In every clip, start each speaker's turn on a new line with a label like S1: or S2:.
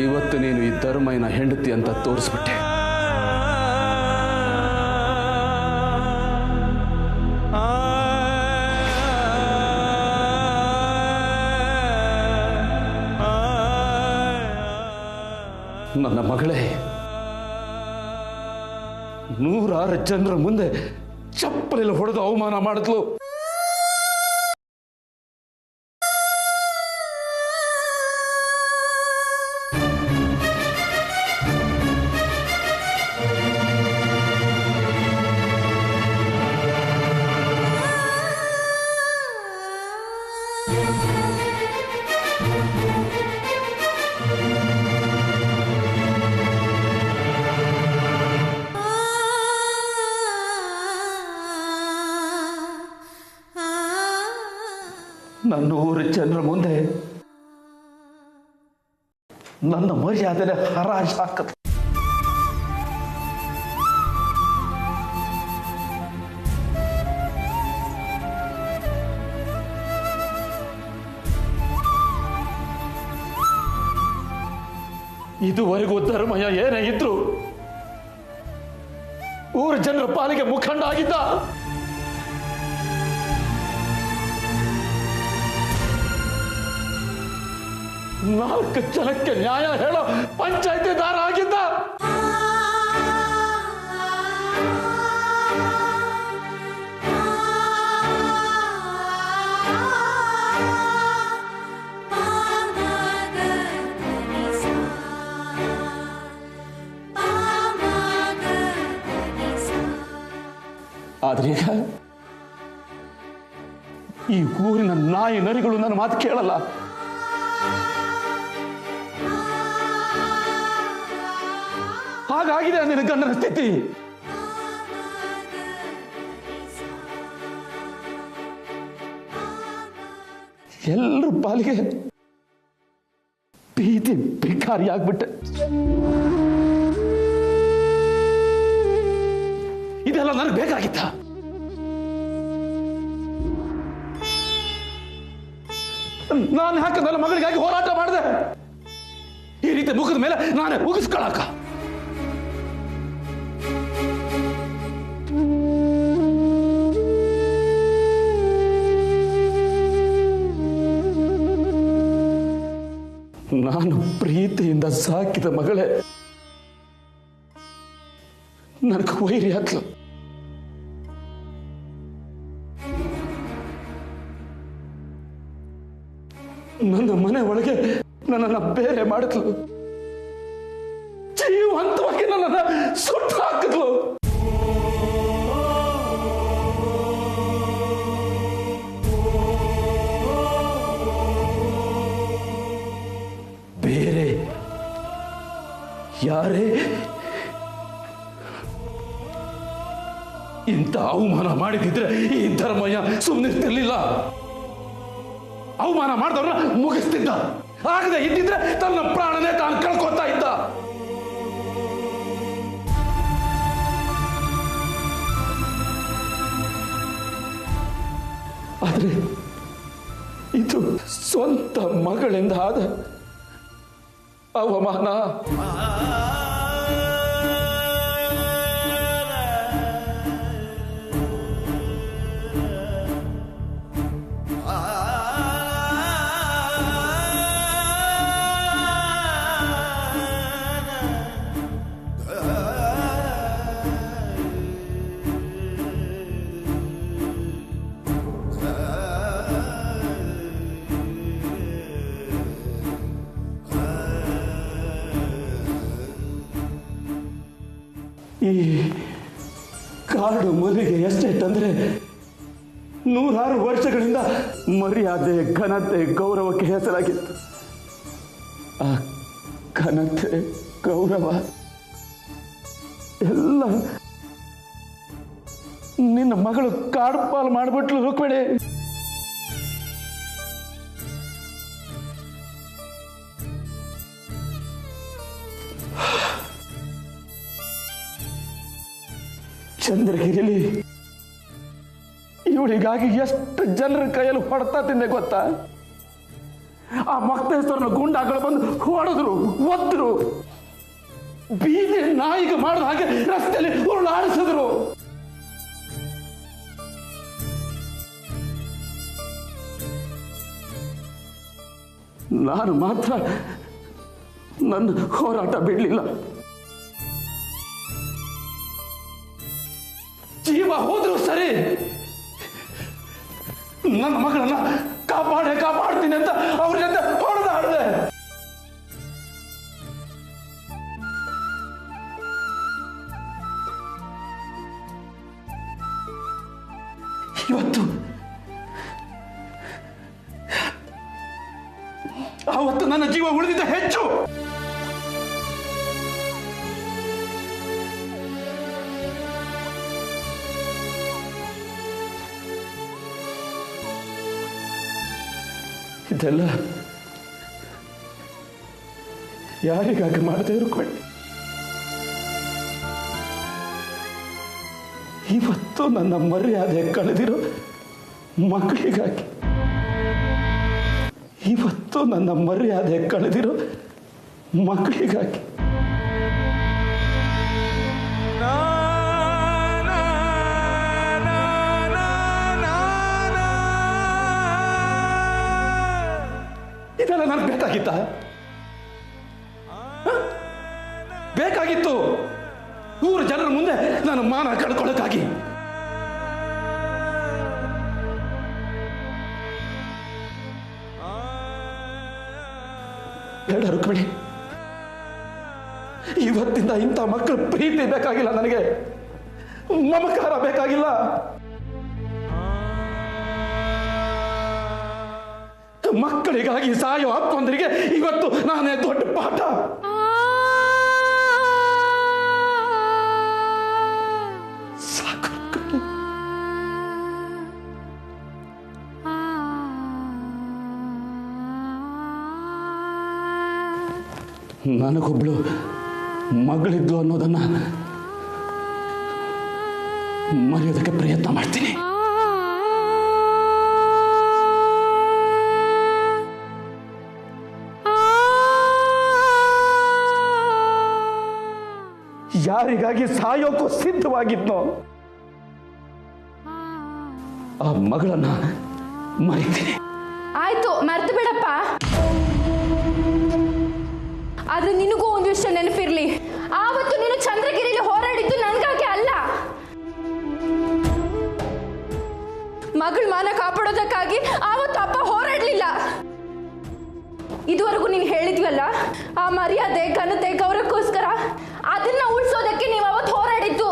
S1: ಇವತ್ತು ನೀನು ಈ ಧರ್ಮಯ್ಯನ ಹೆಂಡತಿ ಅಂತ ತೋರಿಸ್ಬಿಟ್ಟೆ. ನನ್ನ ಮಗಳೇ, 106 ಜನರ ಮುಂದೆ ಚಪ್ಪಲಿಲ್ಲ ಹೊಡೆದು ಅವಮಾನ ಮಾಡಿದ್ಲು. ನನ್ನ 100 ಜನರ ಮುಂದೆ ನನ್ನ ಮರ್ಯಾದೆ ಹರಾಜು ಹಾಕತ್. ಇದುವರೆಗೂ ಧರ್ಮಯ್ಯ ಏನೇ ಇದ್ರು ಊರ ಜನರ ಪಾಲಿಗೆ ಮುಖಂಡ ಆಗಿದ್ದ. ನಾಲ್ಕು ಜನಕ್ಕೆ ನ್ಯಾಯ ಹೇಳೋ ಪಂಚಾಯತಿದಾರ ಆಗಿದ್ದ. ಆದ್ರೆ ಈಗ ಈ ಊರಿನ ನಾಯಿ ನರಿಗಳು ನನ್ನ ಮಾತು ಕೇಳಲ್ಲ. ಹಾಗಾಗಿದೆ ನಿನ್ನ ಗಂಡನ ಸ್ಥಿತಿ. ಎಲ್ಲರ ಪಾಲಿಗೆ ಬೀದಿ ಭಿಕಾರಿಯಾಗ್ಬಿಟ್ಟೆ. ಇದೆಲ್ಲ ನನಗೆ ಬೇಕಾಗಿತ್ತ? ನಾನು ಯಾಕೆ ನನ್ನ ಮಗಳಿಗಾಗಿ ಹೋರಾಟ ಮಾಡಿದೆ? ಈ ರೀತಿ ಮುಖದ ಮೇಲೆ ನಾನೇ ಮುಗಿಸ್ಕೊಳಕ? ನಾನು ಪ್ರೀತಿಯಿಂದ ಸಾಕಿದ ಮಗಳೇ ನನಗೆ ವೈರಿ ಆತ್ಲು. ನನ್ನ ಮನೆ ಒಳಗೆ ನನ್ನನ್ನು ಬೇರೆ ಮಾಡಿದ್ಲು. ಜೀವಂತವಾಗಿ ನನ್ನನ್ನು ಸುಟ್ಟು ಹಾಕಿದ್ಲು. ಬೇರೆ ಯಾರೇ ಇಂಥ ಅವಮಾನ ಮಾಡಿದಿದ್ರೆ ಈ ಧರ್ಮಯ್ಯ ಸುಮ್ಮನಿರ್ತಿರ್ಲಿಲ್ಲ. ಅವಮಾನ ಮಾಡಿದವ್ರನ್ನ ಮುಗಿಸ್ತಿದ್ದ. ಆಗದೆ ಇದ್ದಿದ್ರೆ ತನ್ನ ಪ್ರಾಣನೇ ತಾನು ಕಳ್ಕೊತಾ ಇದ್ದ. ಆದ್ರೆ ಇದು ಸ್ವಂತ ಮಗಳಿಂದ ಆದ ಅವಮಾನ. ಈ ಕಾಡು ಮಲ್ಲಿಗೆ ಎಸ್ಟೇಟ್ ಅಂದ್ರೆ 106 ವರ್ಷಗಳಿಂದ ಮರ್ಯಾದೆ, ಘನತೆ, ಗೌರವಕ್ಕೆ ಹೆಸರಾಗಿತ್ತು. ಆ ಘನತೆ, ಗೌರವ ಎಲ್ಲ ನಿನ್ನ ಮಗಳು ಕಾಡು ಪಾಲು ಮಾಡಿಬಿಟ್ಲು ರುಕ್ಮಿಣಿ. ಚಂದ್ರಗಿರಿಲಿ ಇವಳಿಗಾಗಿ ಎಷ್ಟು ಜನರ ಕೈಯಲ್ಲಿ ಹೊಡೆತ ತಿಂದೆ ಗೊತ್ತಾ? ಆ ಮಕ್ತೇಶ್ವರನ ಗೂಂಡಾಗಳು ಬಂದು ಹೊಡೆದ್ರು, ಒದ್ರು, ಬೀದಿ ನಾಯಿಗೆ ಮಾಡಿದ ಹಾಗೆ ರಸ್ತೆಯಲ್ಲಿ ಉರುಳಾಡಿಸಿದ್ರು. ನಾನು ಮಾತ್ರ ನನ್ನ ಹೋರಾಟ ಬಿಡಲಿಲ್ಲ. ಜೀವ ಹೋದ್ರು ಸರಿ, ನನ್ನ ಮಗಳನ್ನ ಕಾಪಾಡ್ತೀನಿ ಅಂತ ಅವ್ರ ಜೊತೆ ಹೊಡೆದಾಡಿದೆ. ಅವತ್ತು ನನ್ನ ಜೀವ ಉಳಿದಿದ್ದ ಹೆಚ್ಚು. ಇದೆಲ್ಲ ಯಾರಿಗಾಗಿ ಮಾಡದೇ ಇರ್ಕೊಳ್ಳಿ. ಇವತ್ತು ನನ್ನ ಮರ್ಯಾದೆ ಕಳೆದಿರೋ ಮಕ್ಕಳಿಗಾಗಿ, ಇವತ್ತು ನನ್ನ ಮರ್ಯಾದೆ ಕಳೆದಿರೋ ಮಕ್ಕಳಿಗಾಗಿ. ಇದೆಲ್ಲ ನನಗೆ ಬೇಕಾಗಿತ್ತು ನೂರು ಜನರ ಮುಂದೆ ನಾನು ಮಾನ ಕಳ್ಕೊಳ್ಳೋಕ್ಕಾಗಿ. ಬೇಡ ರುಕ್ಮಿಣಿ, ಇವತ್ತಿಂದ ಇಂಥ ಮಕ್ಕಳ ಪ್ರೀತಿ ಬೇಕಾಗಿಲ್ಲ ನನಗೆ, ಮಮಕಾರ ಬೇಕಾಗಿಲ್ಲ. ಮಕ್ಕಳಿಗಾಗಿ ಸಾಯೋ ಅಪ್ಪಂದರಿಗೆ ಇವತ್ತು ನಾನೇ ದೊಡ್ಡ ಪಾಠ. ಸಾಕು, ನನಗೊಬ್ಳು ಮಗಳಿದ್ದು ಅನ್ನೋದನ್ನ ಮರೆಯೋದಕ್ಕೆ ಪ್ರಯತ್ನ ಮಾಡ್ತೀನಿ. ಯಾರಿಗಾಗಿ ಸಾಯೋಕ್ಕೂ ಸಿದ್ಧವಾಗಿದ್ನೋ ಆ ಮಗಳನ್ನ ಮರಿತೀನಿ.
S2: ಆಯ್ತು, ಮರ್ತು ಬಿಡಪ್ಪ. ಆದ್ರೆ ನಿನಗೂ ಒಂದು ವಿಷಯ ನೆನಪಿರ್ಲಿ, ಆವತ್ತು ನೀನು ಚಂದ್ರಗಿರಿಲಿ ಹೋರಾಡಿದ್ದು ನನ್ಗಾಗಿ ಅಲ್ಲ, ಮಗಳ ಮಾನ ಕಾಪಾಡೋದಕ್ಕಾಗಿ ಆವತ್ತು ಅಪ್ಪ ಹೋರಾಡ್ಲಿಲ್ಲ. ಇದುವರೆಗೂ ನೀನು ಹೇಳಿದ್ವಲ್ಲ, ಆ ಮರ್ಯಾದೆ ಘನತೆ ಗೌರವಕ್ಕೋಸ್ಕರ ಅದನ್ನ ಉಳಿಸೋದಕ್ಕೆ ನೀವು ಅವತ್ತು ಹೋರಾಡಿದ್ದು.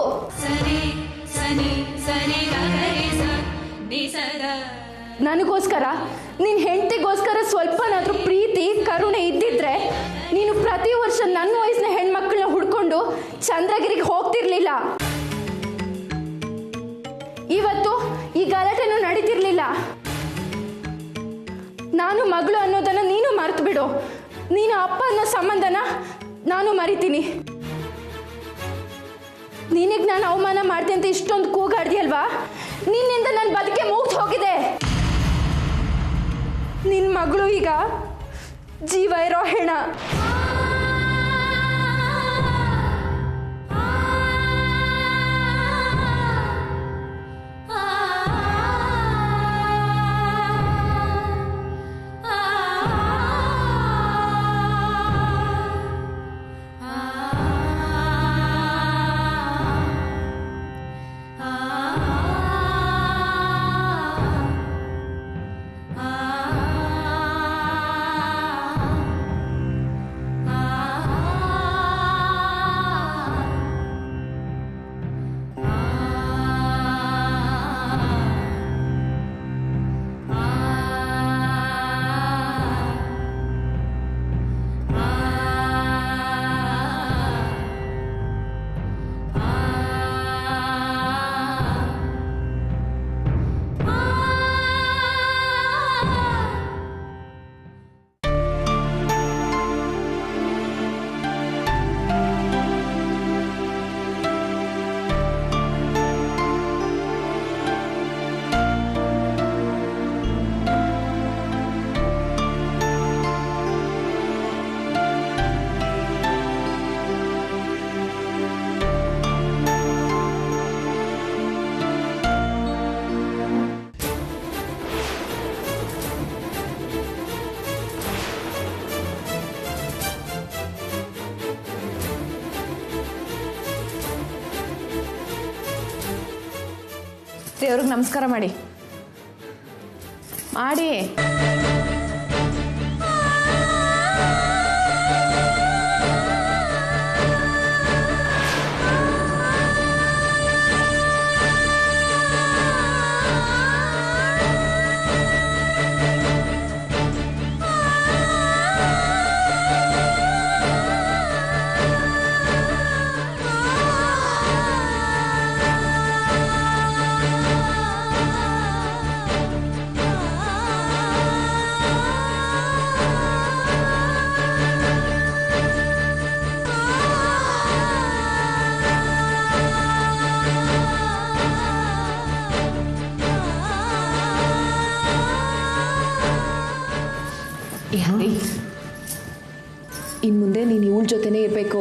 S2: ನನಗೋಸ್ಕರ, ನಿನ್ನ ಹೆಂಡತಿಗೋಸ್ಕರ ಸ್ವಲ್ಪನಾದ್ರೂ ಪ್ರೀತಿ ಕರುಣೆ ಇದ್ದಿದ್ರೆ ನೀನು ಪ್ರತಿ ವರ್ಷ ನನ್ನ ವಯಸ್ಸಿನ ಹೆಣ್ಮಕ್ಳನ್ನ ಹುಡ್ಕೊಂಡು ಚಂದ್ರಗಿರಿಗೆ ಹೋಗ್ತಿರ್ಲಿಲ್ಲ. ಇವತ್ತು ಈ ಗಲಾಟೆನೂ ನಡೀತಿರ್ಲಿಲ್ಲ. ನಾನು ಮಗಳು ಅನ್ನೋದನ್ನ ನೀನು ಮರೆತು ಬಿಡು. ನೀನು ಅಪ್ಪ ಅನ್ನೋ ಸಂಬಂಧನ ನಾನು ಮರಿತೀನಿ. ನಿನಗೆ ನಾನು ಅವಮಾನ ಮಾಡ್ತೀನಿ ಅಂತ ಇಷ್ಟೊಂದು ಕೂಗಾಡ್ದಿಯಲ್ವಾ, ನಿನ್ನಿಂದ ನನ್ನ ಬದುಕೆ ಮುಗ್ದು ಹೋಗಿದೆ. ನಿನ್ನ ಮಗಳು ಈಗ ಜೀವ ಇರೋ ಹೆಣ. ದೇವ್ರಿಗೆ ನಮಸ್ಕಾರ ಮಾಡಿ ಮಾಡಿ. ಇನ್ ಮುಂದೆ ನೀನು ಇವಳ ಜೊತೆನೇ ಇರಬೇಕು.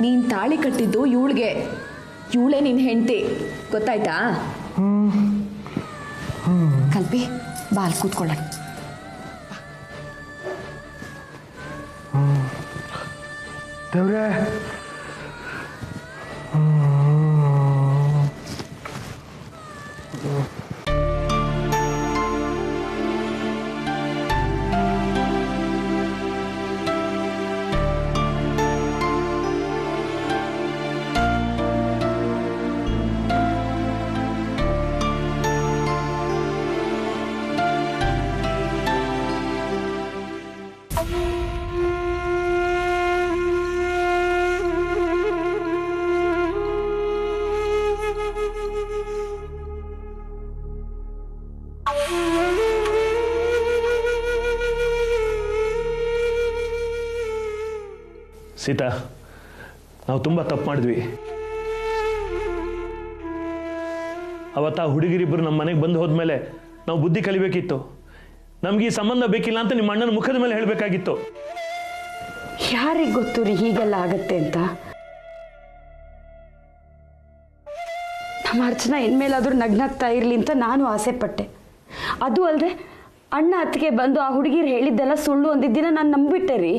S2: ನೀನು ತಾಳಿ ಕಟ್ಟಿದ್ದು ಇವಳಿಗೆ, ಇವಳೇ ನಿನ್ನ ಹೆಂಡತಿ, ಗೊತ್ತಾಯ್ತಾ? ಕಲ್ಪಿ ಬಾಲ್ ಕೂತ್ಕೊಳ್ಳೋಣ.
S1: ದೇವ್ರೆ, ಸೀತಾ, ನಾವು ತುಂಬ ತಪ್ಪು ಮಾಡಿದ್ವಿ. ಅವತ್ತು ಆ ಹುಡುಗಿರಿಬ್ಬರು ನಮ್ಮ ಮನೆಗೆ ಬಂದು ಹೋದ್ಮೇಲೆ ನಾವು ಬುದ್ಧಿ ಕಲಿಬೇಕಿತ್ತು. ನಮ್ಗೆ ಈ ಸಂಬಂಧ ಬೇಕಿಲ್ಲ ಅಂತ ನಿಮ್ಮ ಅಣ್ಣನ ಮುಖದ ಮೇಲೆ ಹೇಳಬೇಕಾಗಿತ್ತು.
S3: ಯಾರಿಗೆ ಗೊತ್ತು ರೀ ಹೀಗೆಲ್ಲ ಆಗತ್ತೆ ಅಂತ? ನಮ್ಮ ಅರ್ಚನಾ ಇನ್ಮೇಲಾದ್ರೂ ನಗ್ನಾಗ್ತಾ ಇರಲಿ ಅಂತ ನಾನು ಆಸೆ ಪಟ್ಟೆ. ಅದು ಅಲ್ಲದೆ ಅಣ್ಣ ಅತ್ತಿಗೆ ಬಂದು ಆ ಹುಡುಗಿರು ಹೇಳಿದ್ದೆಲ್ಲ ಸುಳ್ಳು ಅಂದಿದ್ದಿನ ನಾನು ನಂಬಿಟ್ಟೆ ರೀ.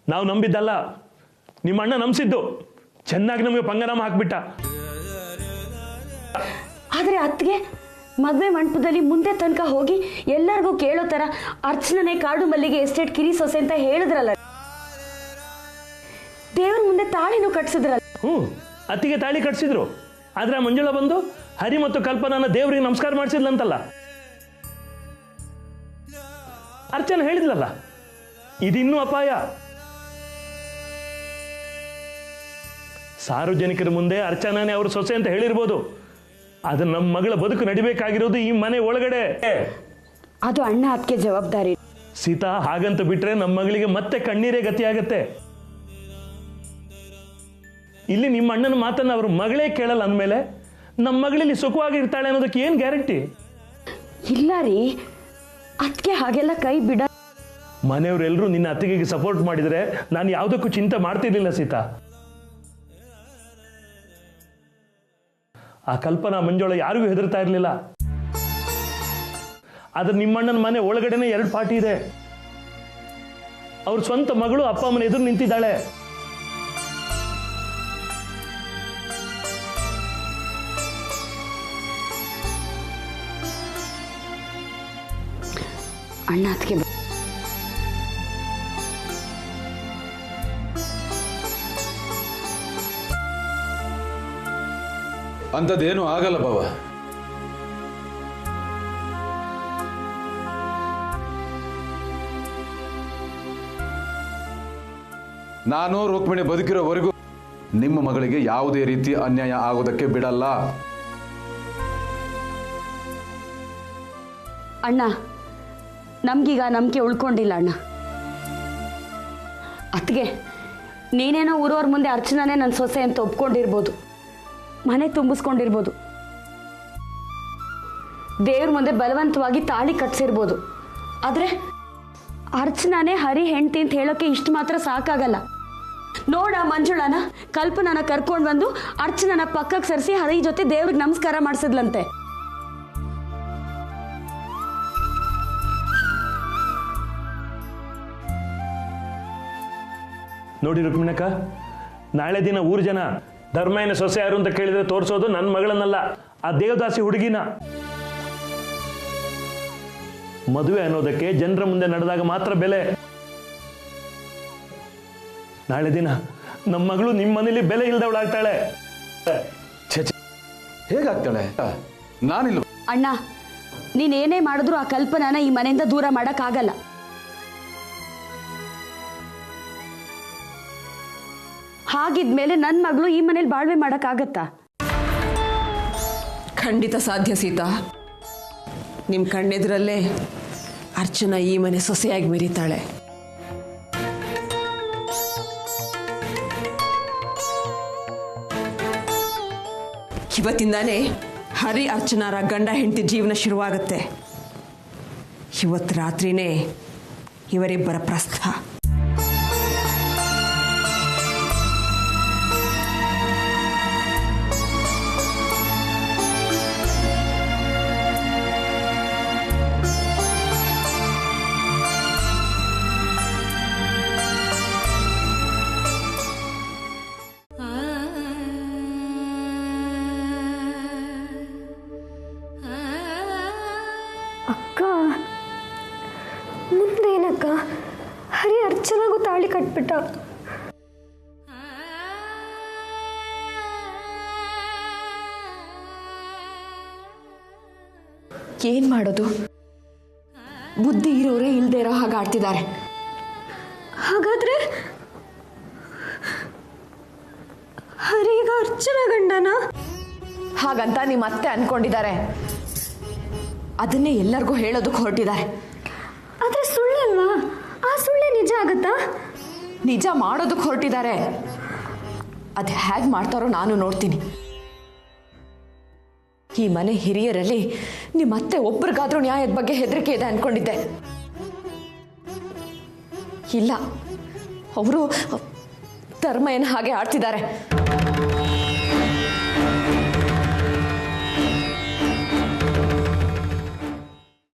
S1: ನಾವು ನಂಬಿದ್ದಲ್ಲ, ನಿಮ್ಮ ಅಣ್ಣ ನಂಬಿಸಿದ್ದು. ಚೆನ್ನಾಗಿ ನಮಗೆ ಪಂಗನಾಮ ಹಾಕ್ಬಿಟ್ಟ.
S3: ಆದರೆ ಅತ್ತಿಗೆ ಮದುವೆ ಮಂಟಪದಲ್ಲಿ ಮುಂದೆ ತನಕ ಹೋಗಿ ಎಲ್ಲರಿಗೂ ಕೇಳೋ ಥರ ಅರ್ಚನನೇ ಕಾಡು ಮಲ್ಲಿಗೆ ಎಸ್ಟೇಟ್ ಕಿರಿ ಸೊಸೆ ಅಂತ ಹೇಳಿದ್ರಲ್ಲ, ದೇವ್ರ ಮುಂದೆ ತಾಳಿನೂ ಕಟ್ಸಿದ್ರಲ್ಲ.
S1: ಅತ್ತಿಗೆ ತಾಳಿ ಕಟ್ಸಿದ್ರು. ಆದ್ರೆ ಮಂಜುಳಾ ಬಂದು ಹರಿ ಮತ್ತು ಕಲ್ಪನಾನ ದೇವ್ರಿಗೆ ನಮಸ್ಕಾರ ಮಾಡಿಸಿದ್ಲಂತಲ್ಲ. ಅರ್ಚನಾ ಹೇಳಿದ್ಲಲ್ಲ, ಇದಿನ್ನೂ ಅಪಾಯ. ಸಾರ್ವಜನಿಕರ ಮುಂದೆ ಅರ್ಚನಾನೇ ಅವ್ರ ಸೊಸೆ ಅಂತ ಹೇಳಿರ್ಬೋದು, ಆದ್ರೆ ನಮ್ಮ ಮಗಳ ಬದುಕು ನಡಿಬೇಕಾಗಿರೋದು ಈ ಮನೆ ಒಳಗಡೆ.
S3: ಅದು ಅಣ್ಣ ಅದಕ್ಕೆ ಜವಾಬ್ದಾರಿ.
S1: ಸೀತಾ, ಹಾಗಂತ ಬಿಟ್ರೆ ನಮ್ಮ ಮಗಳಿಗೆ ಮತ್ತೆ ಕಣ್ಣೀರೇ ಗತಿಯಾಗತ್ತೆ. ಇಲ್ಲಿ ನಿಮ್ಮ ಅಣ್ಣನ ಮಾತನ್ನ ಅವ್ರ ಮಗಳೇ ಕೇಳಲ್ಲ ಅಂದಮೇಲೆ ನಮ್ಮ ಮಗಳಲ್ಲಿ ಸುಖವಾಗಿರ್ತಾಳೆ ಅನ್ನೋದಕ್ಕೆ ಏನ್ ಗ್ಯಾರಂಟಿ?
S3: ಇಲ್ಲ ರೀ, ಅದಕ್ಕೆ ಹಾಗೆಲ್ಲ ಕೈ ಬಿಡ.
S1: ಮನೆಯವರೆಲ್ಲರೂ ನಿನ್ನ ಅತ್ತಿಗೆಗೆ ಸಪೋರ್ಟ್ ಮಾಡಿದ್ರೆ ನಾನು ಯಾವುದಕ್ಕೂ ಚಿಂತೆ ಮಾಡ್ತಿರ್ಲಿಲ್ಲ ಸೀತಾ. ಆ ಕಲ್ಪನಾ ಮಂಜುಳಾ ಯಾರಿಗೂ ಹೆದರ್ತಾ ಇರಲಿಲ್ಲ. ಆದ್ರೆ ನಿಮ್ಮಣ್ಣನ ಮನೆ ಒಳಗಡೆನೆ 2 ಪಾರ್ಟಿ ಇದೆ. ಅವ್ರ ಸ್ವಂತ ಮಗಳು ಅಪ್ಪ ಅಮ್ಮನ ಎದುರು ನಿಂತಿದ್ದಾಳೆ.
S3: ಅಣ್ಣ ಅದಕ್ಕೆ
S4: ಅಂಥದ್ದೇನು ಆಗಲ್ಲ ಬಾವ. ನಾನು ರುಕ್ಮಿಣಿ ಬದುಕಿರೋವರೆಗೂ ನಿಮ್ಮ ಮಗಳಿಗೆ ಯಾವುದೇ ರೀತಿ ಅನ್ಯಾಯ ಆಗೋದಕ್ಕೆ ಬಿಡಲ್ಲ.
S3: ಅಣ್ಣ, ನಮ್ಗೀಗ ನಂಬಿಕೆ ಉಳ್ಕೊಂಡಿಲ್ಲ ಅಣ್ಣ. ಅತ್ತಿಗೆ, ನೀನೇನೋ ಊರವ್ರ ಮುಂದೆ ಅರ್ಚನಾನೇ ನನ್ನ ಸೊಸೆ ಅಂತ ಒಪ್ಕೊಂಡಿರ್ಬೋದು, ಮನೆ ತುಂಬಿಸ್ಕೊಂಡಿರ್ಬೋದು, ದೇವ್ರ ಮುಂದೆ ಬಲವಂತವಾಗಿ ತಾಳಿ ಕಟ್ಸಿರ್ಬೋದು. ಆದರೆ ಅರ್ಚನಾನೇ ಹರಿ ಹೆಂಡತಿ ಅಂತ ಹೇಳೋಕೆ ಇಷ್ಟು ಮಾತ್ರ ಸಾಕಾಗಲ್ಲ. ನೋಡ ಮಂಜುಳಾನ, ಕಲ್ಪನಾನ ಕರ್ಕೊಂಡು ಬಂದು ಅರ್ಚನಾನ ಪಕ್ಕಕ್ಕೆ ಸರಿಸಿ ಹರಿ ಜೊತೆ ದೇವ್ರಿಗೆ ನಮಸ್ಕಾರ ಮಾಡಿಸಿದ್ಲಂತೆ.
S1: ನೋಡಿ ರುಕ್ಮಿಣಕ್ಕ, ನಾಳೆ ದಿನ ಊರ್ ಜನ ಧರ್ಮಯ್ಯನ ಸೊಸೆ ಯಾರು ಅಂತ ಕೇಳಿದ್ರೆ ತೋರಿಸೋದು ನನ್ನ ಮಗಳನ್ನಲ್ಲ, ಆ ದೇವದಾಸಿ ಹುಡುಗಿನ. ಮದುವೆ ಅನ್ನೋದಕ್ಕೆ ಜನರ ಮುಂದೆ ನಡೆದಾಗ ಮಾತ್ರ ಬೆಲೆ. ನಾಳೆ ದಿನ ನಮ್ಮ ಮಗಳು ನಿಮ್ಮ ಮನೇಲಿ ಬೆಲೆ ಇಲ್ದವಳಾಗ್ತಾಳೆ.
S4: ಹೇಗಾಗ್ತಾಳೆ? ನಾನಿಲ್ಲ.
S3: ಅಣ್ಣ, ನೀನೇನೇ ಮಾಡಿದ್ರು ಆ ಕಲ್ಪನಾನ ಈ ಮನೆಯಿಂದ ದೂರ ಮಾಡೋಕ್ಕಾಗಲ್ಲ. ಹಾಗಿದ್ಮೇಲೆ ನನ್ನ ಮಗಳು ಈ ಮನೇಲಿ ಬಾಳ್ವೆ ಮಾಡೋಕ್ಕಾಗತ್ತಾ?
S5: ಖಂಡಿತ ಸಾಧ್ಯ ಸೀತಾ. ನಿಮ್ಮ ಕಣ್ಣೆದುರಲ್ಲೇ ಅರ್ಚನಾ ಈ ಮನೆ ಸೊಸೆಯಾಗಿ ಮೆರೀತಾಳೆ. ಇವತ್ತಿಂದಾನೇ ಹರಿ ಅರ್ಚನಾರ ಗಂಡ ಹೆಂಡತಿ ಜೀವನ ಶುರುವಾಗುತ್ತೆ. ಇವತ್ತು ರಾತ್ರಿನೇ ಇವರಿಬ್ಬರ ಪ್ರಸ್ಥ.
S6: ಅಕ್ಕ, ಮುಂದೇನಕ್ಕ? ಹರಿ ಅರ್ಚನಾಗೂ ತಾಳಿ ಕಟ್ಬಿಟ್ಟ.
S2: ಏನ್ ಮಾಡೋದು? ಬುದ್ಧಿ ಇರೋರೇ ಇಲ್ದೇ ಇರೋ ಹಾಗೆ ಆಡ್ತಿದ್ದಾರೆ.
S6: ಹಾಗಾದ್ರೆ ಹರಿಗ ಅರ್ಚನಾ ಗಂಡನ?
S2: ಹಾಗಂತ ನಿಮ್ಮ ಅತ್ತೆ ಅನ್ಕೊಂಡಿದ್ದಾರೆ. ಅದನ್ನೇ ಎಲ್ಲರಿಗೂ ಹೇಳೋದಕ್ಕೆ ಹೊರಟಿದ್ದಾರೆ.
S6: ಆದ್ರೆ ಸುಳ್ಳಲ್ವಾ? ಆ ಸುಳ್ಳೆ ನಿಜ ಆಗತ್ತಾ?
S2: ನಿಜ ಮಾಡೋದಕ್ಕೆ ಹೊರಟಿದ್ದಾರೆ. ಅದು ಹೇಗೆ ಮಾಡ್ತಾರೋ ನಾನು ನೋಡ್ತೀನಿ. ಈ ಮನೆ ಹಿರಿಯರಲ್ಲಿ ನಿಮ್ಮ ಅತ್ತೆ ಒಬ್ರಿಗಾದ್ರೂ ನ್ಯಾಯದ ಬಗ್ಗೆ ಹೆದರಿಕೆ ಇದೆ ಅನ್ಕೊಂಡಿದ್ದೆ. ಇಲ್ಲ, ಅವರು ಧರ್ಮ ಏನು ಹಾಗೆ ಆಡ್ತಿದ್ದಾರೆ.